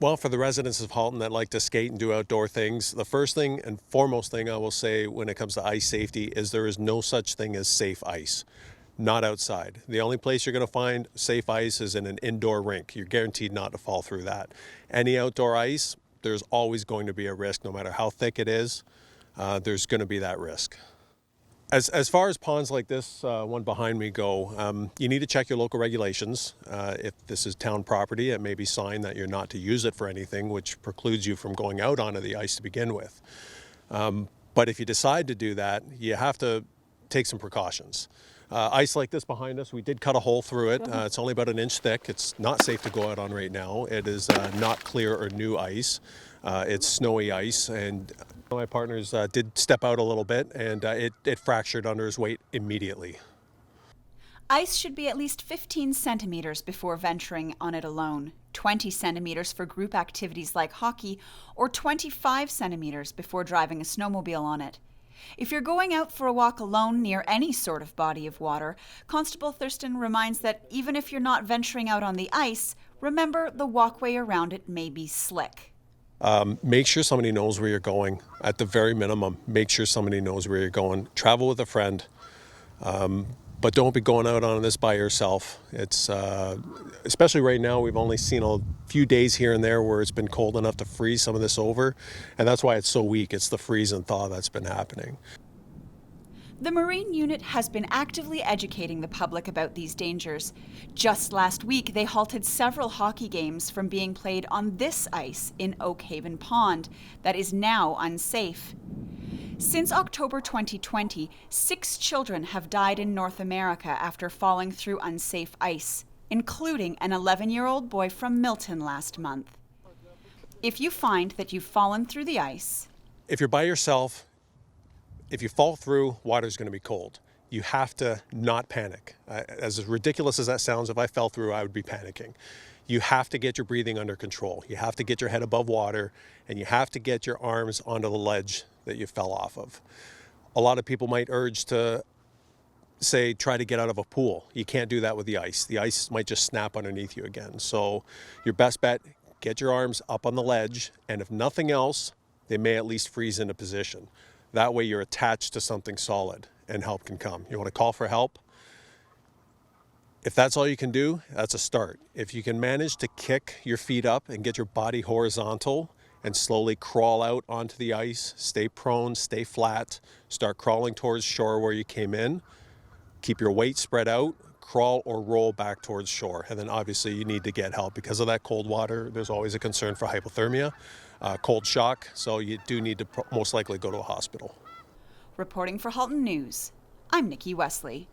Well, for the residents of Halton that like to skate and do outdoor things, the first thing and foremost thing I will say when it comes to ice safety is there is no such thing as safe ice. Not outside. The only place you're going to find safe ice is in an indoor rink. You're guaranteed not to fall through that. Any outdoor ice, there's always going to be a risk, no matter how thick it is, there's going to be that risk. As far as ponds like this one behind me go, you need to check your local regulations. If this is town property, it may be signed that you're not to use it for anything, which precludes you from going out onto the ice to begin with. But if you decide to do that, you have to take some precautions. Ice like this behind us, we did cut a hole through it. It's only about an inch thick. It's not safe to go out on right now. It is not clear or new ice. It's snowy ice, and my partners did step out a little bit, and it fractured under his weight immediately. Ice should be at least 15 centimeters before venturing on it alone, 20 centimeters for group activities like hockey, or 25 centimeters before driving a snowmobile on it. If you're going out for a walk alone near any sort of body of water, Constable Thurston reminds that even if you're not venturing out on the ice, remember the walkway around it may be slick. Make sure somebody knows where you're going. At the very minimum, make sure somebody knows where you're going. Travel with a friend, but don't be going out on this by yourself. It's especially right now, we've only seen a few days here and there where it's been cold enough to freeze some of this over, and that's why it's so weak. It's the freeze and thaw that's been happening. The Marine Unit has been actively educating the public about these dangers. Just last week, they halted several hockey games from being played on this ice in Oak Haven Pond that is now unsafe. Since October 2020, 6 children have died in North America after falling through unsafe ice, including an 11-year-old boy from Milton last month. If you find that you've fallen through the ice, if you're by yourself, if you fall through, water's going to be cold. You have to not panic. As ridiculous as that sounds, if I fell through, I would be panicking. You have to get your breathing under control. You have to get your head above water, and you have to get your arms onto the ledge that you fell off of. A lot of people might urge to say, try to get out of a pool. You can't do that with the ice. The ice might just snap underneath you again. So your best bet, get your arms up on the ledge, and if nothing else, they may at least freeze into position. That way you're attached to something solid and help can come. You want to call for help? If that's all you can do, that's a start. If you can manage to kick your feet up and get your body horizontal and slowly crawl out onto the ice, stay prone, stay flat, start crawling towards shore where you came in, keep your weight spread out, crawl or roll back towards shore. And then obviously you need to get help. Because of that cold water, there's always a concern for hypothermia, cold shock, so you do need to most likely go to a hospital. reporting for Halton News, I'm Nikki Wesley.